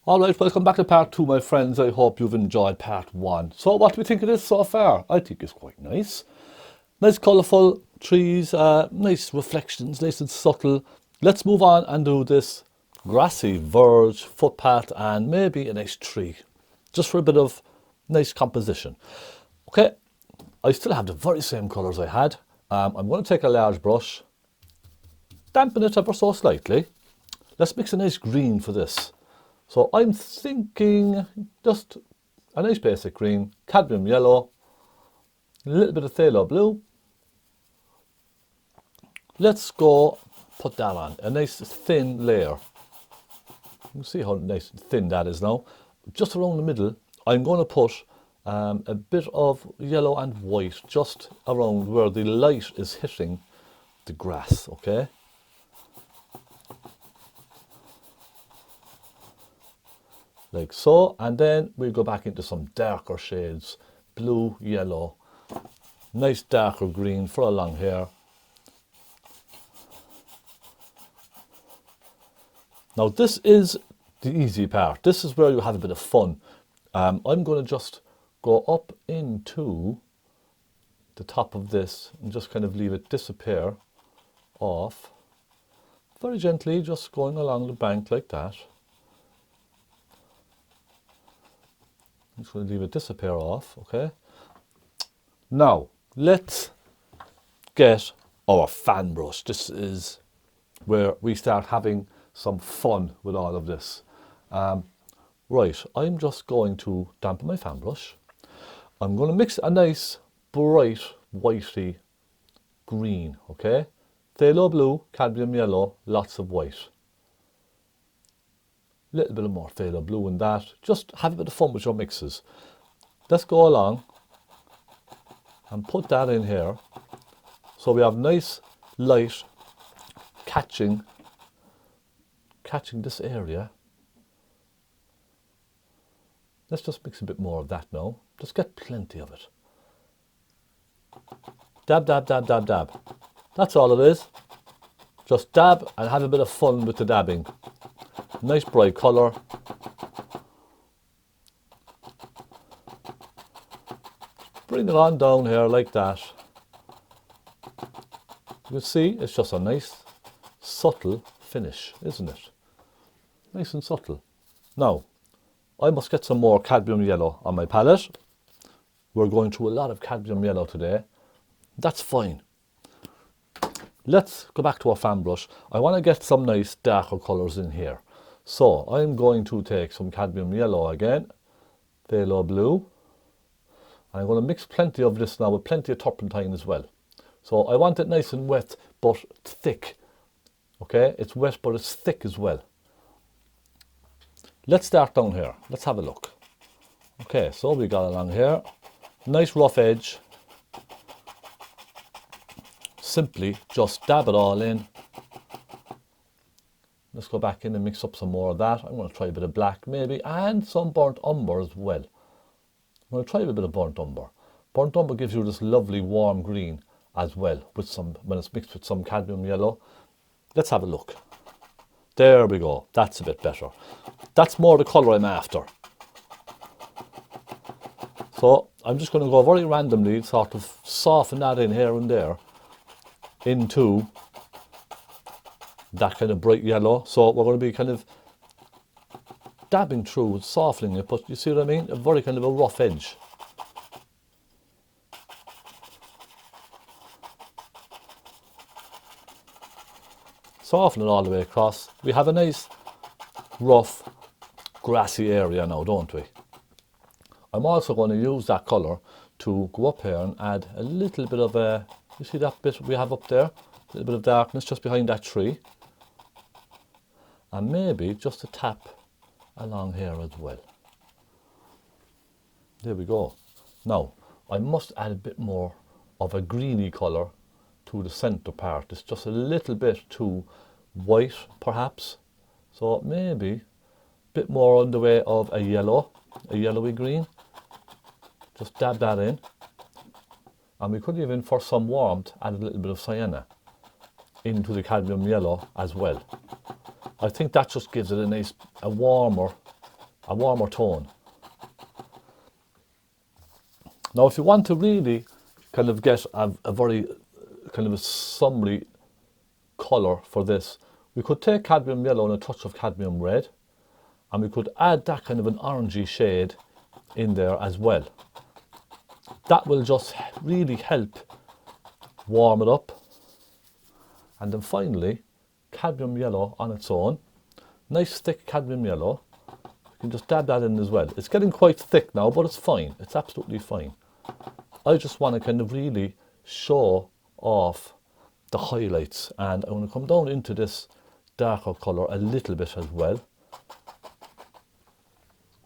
Alright, welcome back to part 2, my friends. I hope you've enjoyed part 1. So what do we think of this so far? I think it's quite nice. Nice colourful trees, nice reflections, nice and subtle. Let's move on and do this grassy verge, footpath and maybe a nice tree. Just for a bit of nice composition. Okay, I still have the very same colours I had. I'm going to take a large brush, dampen it ever so slightly. Let's mix a nice green for this. So I'm thinking just a nice basic green, cadmium yellow, a little bit of phthalo blue. Let's go put that on, a nice thin layer. You can see how nice and thin that is now. Just around the middle, I'm going to put a bit of yellow and white just around where the light is hitting the grass, okay? Like so, and then we'll go back into some darker shades, blue, yellow, nice darker green for along here. Now this is the easy part. This is where you have a bit of fun. I'm going to just go up into the top of this and just kind of leave it disappear off. Very gently, just going along the bank like that. I'm just going to leave it disappear off, okay? Now, let's get our fan brush. This is where we start having some fun with all of this. Right, I'm just going to dampen my fan brush. I'm going to mix a nice bright whitey green, okay? Phthalo blue, cadmium yellow, lots of white. Little bit of more phthalo blue in that. Just have a bit of fun with your mixes. Let's go along and put that in here. So we have nice light catching this area. Let's just mix a bit more of that now. Just get plenty of it. Dab, dab, dab, dab, dab. That's all it is. Just dab and have a bit of fun with the dabbing. Nice bright colour. Bring it on down here like that. You can see it's just a nice subtle finish, isn't it? Nice and subtle. Now, I must get some more cadmium yellow on my palette. We're going through a lot of cadmium yellow today. That's fine. Let's go back to our fan brush. I want to get some nice darker colours in here. So I'm going to take some cadmium yellow again, phthalo blue. I'm going to mix plenty of this now with plenty of turpentine as well. So I want it nice and wet but thick. Okay, it's wet but it's thick as well. Let's start down here. Let's have a look. Okay, so we got along here. Nice rough edge. Simply just dab it all in. Let's go back in and mix up some more of that. I'm going to try a bit of black maybe and some burnt umber as well. I'm going to try a bit of burnt umber. Burnt umber gives you this lovely warm green as well with some, when it's mixed with some cadmium yellow. Let's have a look. There we go. That's a bit better. That's more the colour I'm after. So I'm just going to go very randomly, sort of soften that in here and there into that kind of bright yellow. So we're going to be kind of dabbing through, softening it, but you see what I mean? A very kind of a rough edge. Soften it all the way across. We have a nice rough grassy area now, don't we? I'm also going to use that colour to go up here and add a little bit of a, you see that bit we have up there? A little bit of darkness just behind that tree. And maybe just a tap along here as well. There we go. Now, I must add a bit more of a greeny colour to the centre part. It's just a little bit too white, perhaps. So maybe a bit more on the way of a yellowy green. Just dab that in. And we could even, for some warmth, add a little bit of Sienna into the cadmium yellow as well. I think that just gives it a nice, a warmer a warmer tone. Now, if you want to really kind of get a very kind of a summery colour for this, we could take cadmium yellow and a touch of cadmium red, and we could add that kind of an orangey shade in there as well. That will just really help warm it up. And then finally, cadmium yellow on its own, nice thick cadmium yellow. You can just dab that in as well. It's getting quite thick now, but it's fine. It's absolutely fine. I just want to kind of really show off the highlights, and I want to come down into this darker colour a little bit as well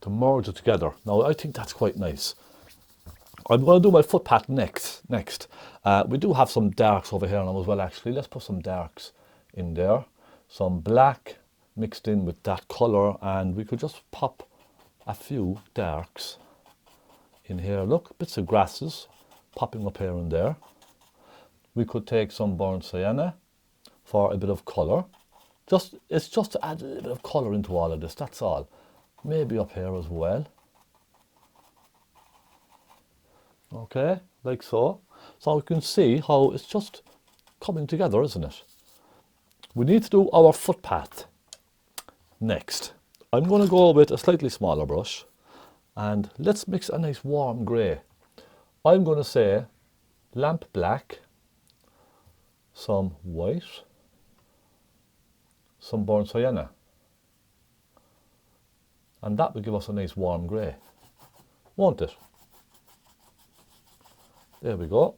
to merge it together. Now I think that's quite nice. I'm going to do my footpath next. We do have some darks over here now as well actually. Let's put some darks in there. Some black mixed in with that colour, and we could just pop a few darks in here. Look, bits of grasses popping up here and there. We could take some burnt sienna for a bit of colour. It's just to add a little bit of colour into all of this, that's all. Maybe up here as well. Okay, like so. So we can see how it's just coming together, isn't it? We need to do our footpath next. I'm going to go with a slightly smaller brush, and let's mix a nice warm grey. I'm going to say lamp black, some white, some burnt sienna, and that will give us a nice warm grey, won't it? There we go.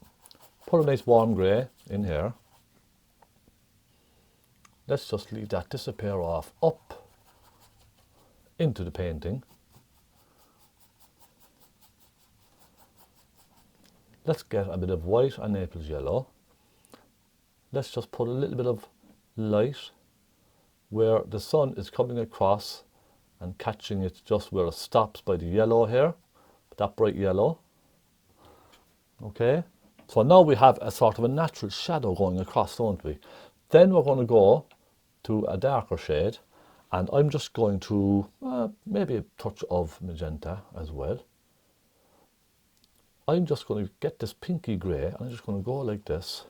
Put a nice warm grey in here. Let's just leave that disappear off up into the painting. Let's get a bit of white and Naples yellow. Let's just put a little bit of light where the sun is coming across and catching it just where it stops by the yellow here, that bright yellow. Okay, so now we have a sort of a natural shadow going across, don't we? Then we're going to go to a darker shade, and I'm just going to maybe a touch of magenta as well. I'm just going to get this pinky grey, and I'm just going to go like this.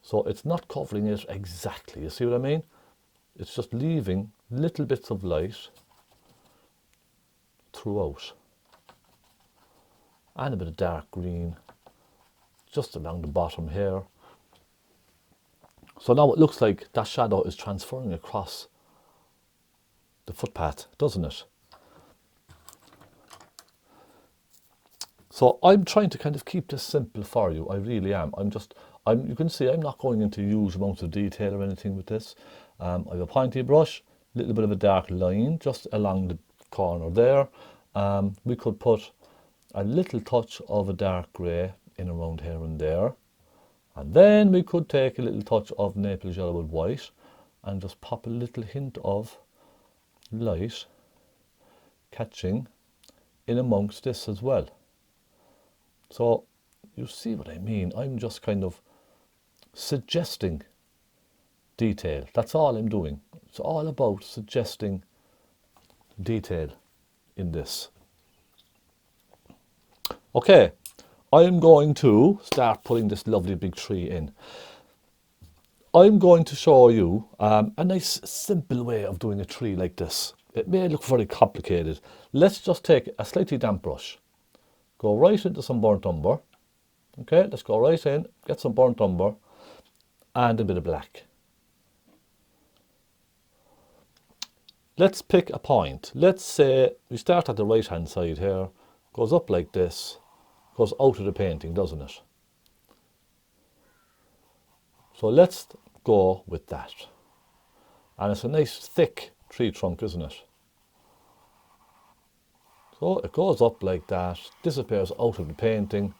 So it's not covering it exactly, you see what I mean? It's just leaving little bits of light throughout. And a bit of dark green just along the bottom here. So now it looks like that shadow is transferring across the footpath, doesn't it? So I'm trying to kind of keep this simple for you. I really am. You can see I'm not going into huge amounts of detail or anything with this. I have a pointy brush, a little bit of a dark line just along the corner there. We could put a little touch of a dark grey in around here and there. And then we could take a little touch of Naples yellow with white and just pop a little hint of light catching in amongst this as well. So you see what I mean? I'm just kind of suggesting detail. That's all I'm doing. It's all about suggesting detail in this. Okay, I'm going to start putting this lovely big tree in. I'm going to show you a nice simple way of doing a tree like this. It may look very complicated. Let's just take a slightly damp brush, go right into some burnt umber. Okay, let's go right in, get some burnt umber and a bit of black. Let's pick a point. Let's say we start at the right hand side here, goes up like this, goes out of the painting, doesn't it? So let's go with that. And it's a nice thick tree trunk, isn't it? So it goes up like that, disappears out of the painting.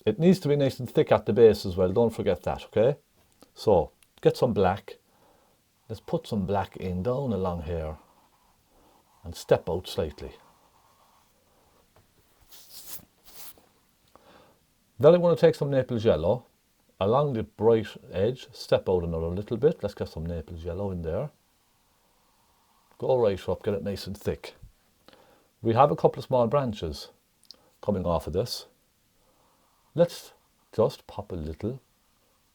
It needs to be nice and thick at the base as well, don't forget that, okay? So get some black. Let's put some black in down along here and step out slightly. Then I'm going to take some Naples yellow along the bright edge, step out another little bit. Let's get some Naples yellow in there. Go right up, get it nice and thick. We have a couple of small branches coming off of this. Let's just pop a little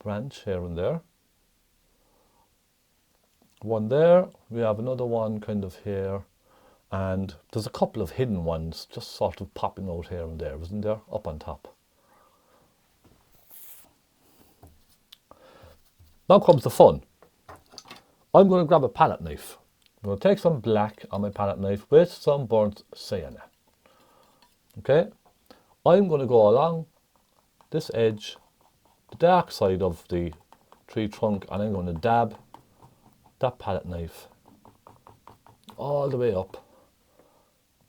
branch here and there. One there, we have another one kind of here, and there's a couple of hidden ones just sort of popping out here and there, isn't there, up on top. Now comes the fun. I'm going to grab a palette knife. I'm going to take some black on my palette knife with some burnt sienna. Okay, I'm going to go along this edge, the dark side of the tree trunk, and I'm going to dab that palette knife all the way up.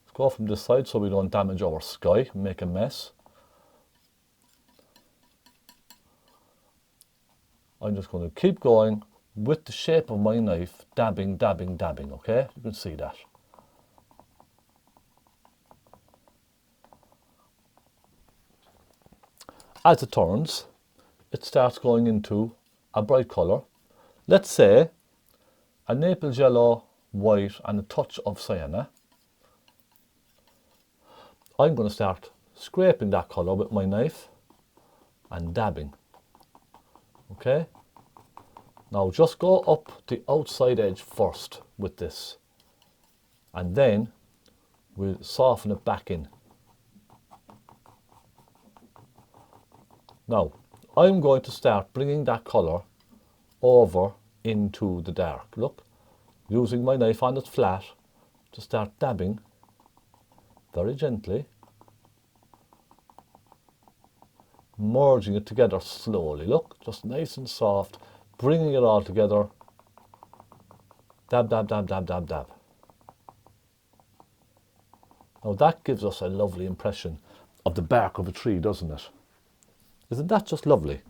Let's go from this side so we don't damage our sky and make a mess. I'm just going to keep going with the shape of my knife, dabbing, dabbing, dabbing, okay? You can see that. As it turns, it starts going into a bright colour. Let's say a Naples yellow, white and a touch of sienna. I'm going to start scraping that colour with my knife and dabbing. Okay? Now just go up the outside edge first with this, and then we'll soften it back in. Now I'm going to start bringing that colour over into the dark. Look, using my knife on it flat to start dabbing very gently, merging it together slowly. Look, just nice and soft, bringing it all together. Dab, dab, dab, dab, dab, dab. Now that gives us a lovely impression of the bark of a tree, doesn't it? Isn't that just lovely?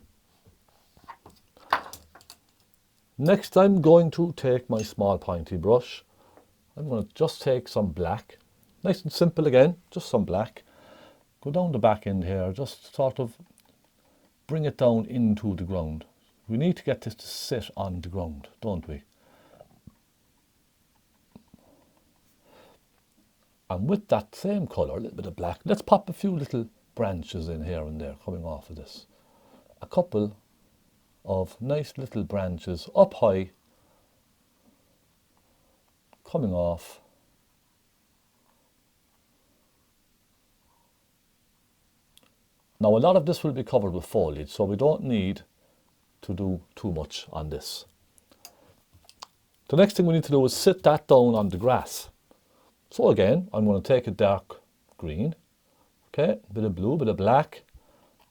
Next, I'm going to take my small pointy brush. I'm going to just take some black, nice and simple again, just some black. Go down the back end here, just sort of bring it down into the ground. We need to get this to sit on the ground, don't we? And with that same colour, a little bit of black, let's pop a few little branches in here and there coming off of this. A couple of nice little branches up high, coming off. Now a lot of this will be covered with foliage, so we don't need to do too much on this. The next thing we need to do is sit that down on the grass. So again, I'm going to take a dark green, okay, a bit of blue, a bit of black,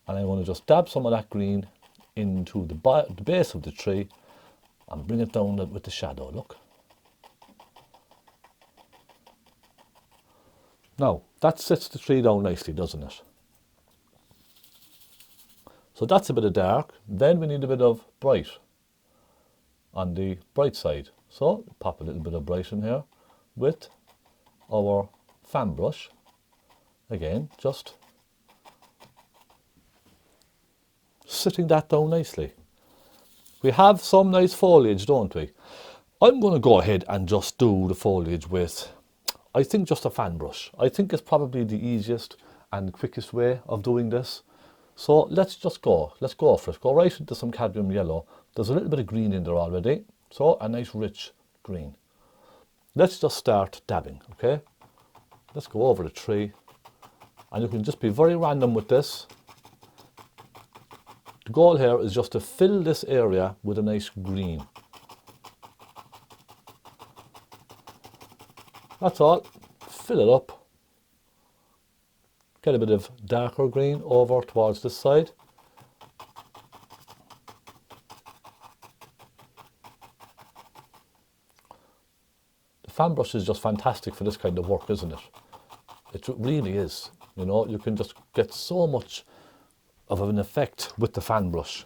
and I'm going to just dab some of that green into the base of the tree and bring it down with the shadow, look. Now, that sits the tree down nicely, doesn't it? So that's a bit of dark. Then we need a bit of bright on the bright side. So pop a little bit of bright in here with our fan brush. Again, just sitting that down nicely. We have some nice foliage, don't we? I'm going to go ahead and just do the foliage with, I think, just a fan brush. I think it's probably the easiest and quickest way of doing this. So let's just go. Let's go for it. Go right into some cadmium yellow. There's a little bit of green in there already. So a nice rich green. Let's just start dabbing, okay? Let's go over the tree. And you can just be very random with this. The goal here is just to fill this area with a nice green. That's all. Fill it up. Get a bit of darker green over towards this side. The fan brush is just fantastic for this kind of work, isn't it? It really is. You know, you can just get so much of an effect with the fan brush.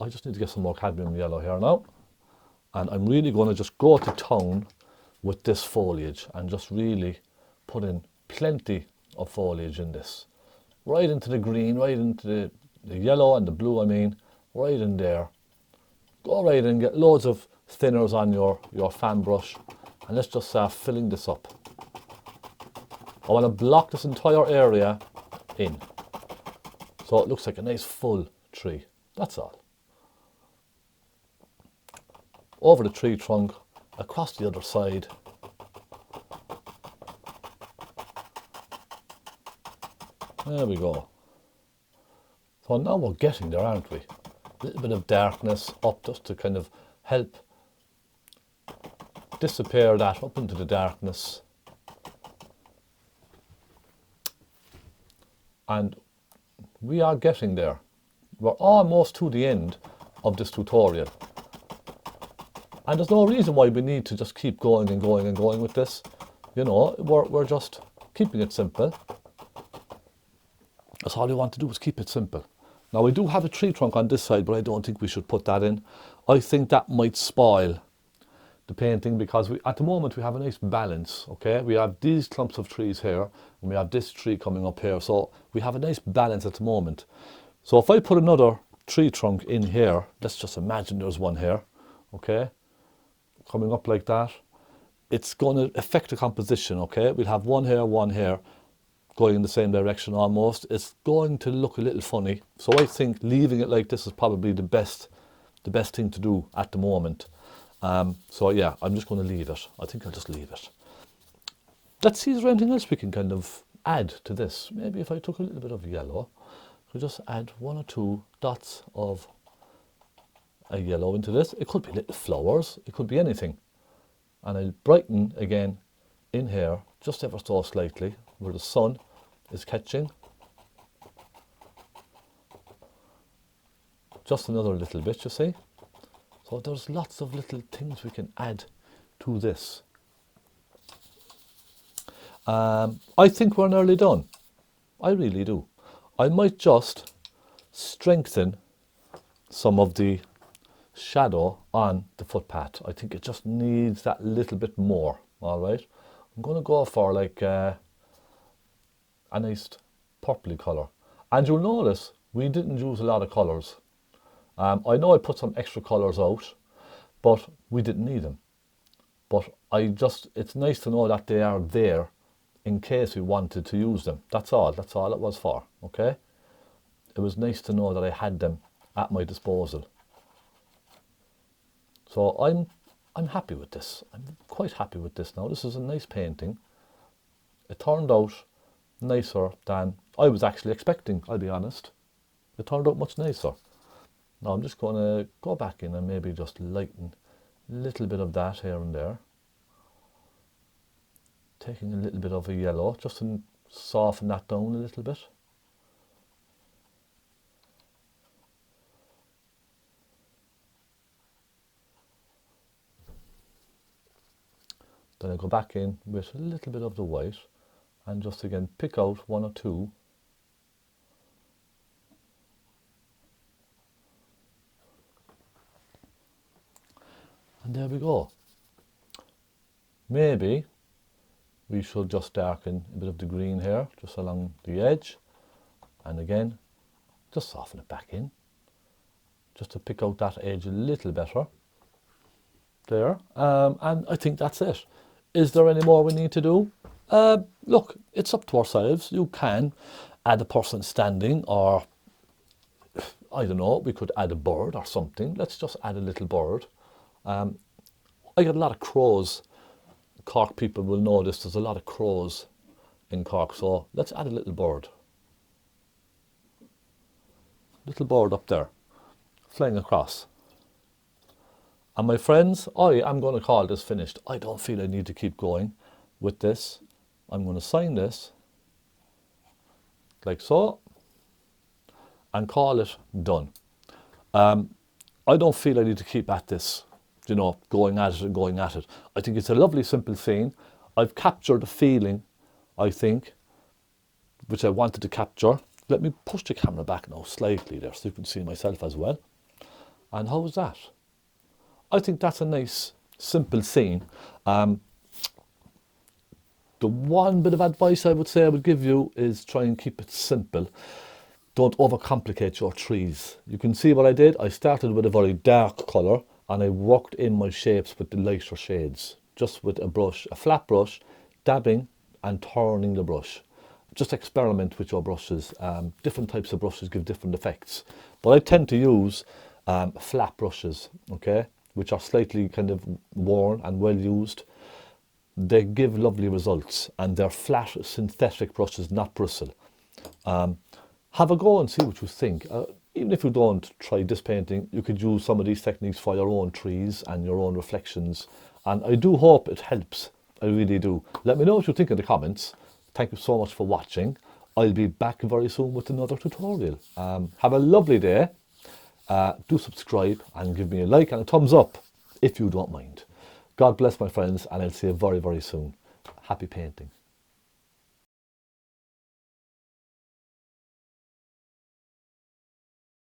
I just need to get some more cadmium yellow here now. And I'm really going to just go to town with this foliage and just really put in plenty of foliage in this. Right into the green, right into the yellow and the blue, I mean, right in there. Go right in, get loads of thinners on your fan brush And let's just start filling this up. I want to block this entire area in, so it looks like a nice full tree. That's all. Over the tree trunk, across the other side. There we go. So now we're getting there, aren't we? A little bit of darkness up just to kind of help disappear that up into the darkness. And we are getting there. We're almost to the end of this tutorial. And there's no reason why we need to just keep going and going and going with this. You know, we're just keeping it simple. That's all we want to do, is keep it simple. Now we do have a tree trunk on this side, but I don't think we should put that in. I think that might spoil the painting, because at the moment we have a nice balance, okay? We have these clumps of trees here, and we have this tree coming up here, so we have a nice balance at the moment. So if I put another tree trunk in here, let's just imagine there's one here, okay? Coming up like that, it's going to affect the composition, okay? We'll have one here, going in the same direction almost. It's going to look a little funny, so I think leaving it like this is probably the best thing to do at the moment. So yeah, I'm just going to leave it. I think I'll just leave it. Let's see, is there anything else we can kind of add to this? Maybe if I took a little bit of yellow, I could just add 1 or 2 dots of a yellow into this. It could be little flowers, it could be anything. And I'll brighten again in here, just ever so slightly, where the sun is catching. Just another little bit, you see. So there's lots of little things we can add to this. I think we're nearly done. I really do. I might just strengthen some of the shadow on the footpath. I think it just needs that little bit more, all right? I'm going to go for like a nice purpley colour. And you'll notice we didn't use a lot of colours. I know I put some extra colours out, but we didn't need them. But it's nice to know that they are there in case we wanted to use them. That's all it was for, okay? It was nice to know that I had them at my disposal. So I'm happy with this. I'm quite happy with this now. This is a nice painting. It turned out nicer than I was actually expecting, I'll be honest. It turned out much nicer. Now I'm just going to go back in and maybe just lighten a little bit of that here and there. Taking a little bit of a yellow just to soften that down a little bit. Then I go back in with a little bit of the white and just again pick out 1 or 2. And there we go. Maybe we should just darken a bit of the green here, just along the edge. And again, just soften it back in, just to pick out that edge a little better. There. And I think that's it. Is there any more we need to do? Look, it's up to ourselves. You can add a person standing, or I don't know, we could add a bird or something. Let's just add a little bird. I get a lot of crows. Cork people will know this. There's a lot of crows in Cork, so let's add a little bird. Little bird up there, flying across. And my friends, I'm going to call this finished. I don't feel I need to keep going with this. I'm going to sign this, like so, and call it done. I don't feel I need to keep at this, you know, going at it and going at it. I think it's a lovely, simple scene. I've captured the feeling, I think, which I wanted to capture. Let me push the camera back now slightly there so you can see myself as well. And how was that? I think that's a nice, simple scene. The one bit of advice I would say I would give you is try and keep it simple. Don't overcomplicate your trees. You can see what I did. I started with a very dark colour and I worked in my shapes with the lighter shades. just with a brush, a flat brush, dabbing and turning the brush. Just experiment with your brushes. Different types of brushes give different effects, but I tend to use flat brushes, okay, which are slightly kind of worn and well used. They give lovely results, and they're flat synthetic brushes, not bristle. Have a go and see what you think. Even if you don't try this painting, you could use some of these techniques for your own trees and your own reflections, and I do hope it helps. I really do. Let me know what you think in the comments. Thank you so much for watching. I'll be back very soon with another tutorial. Have a lovely day. Do subscribe and give me a like and a thumbs up if you don't mind. God bless, my friends, and I'll see you very, very soon. Happy painting.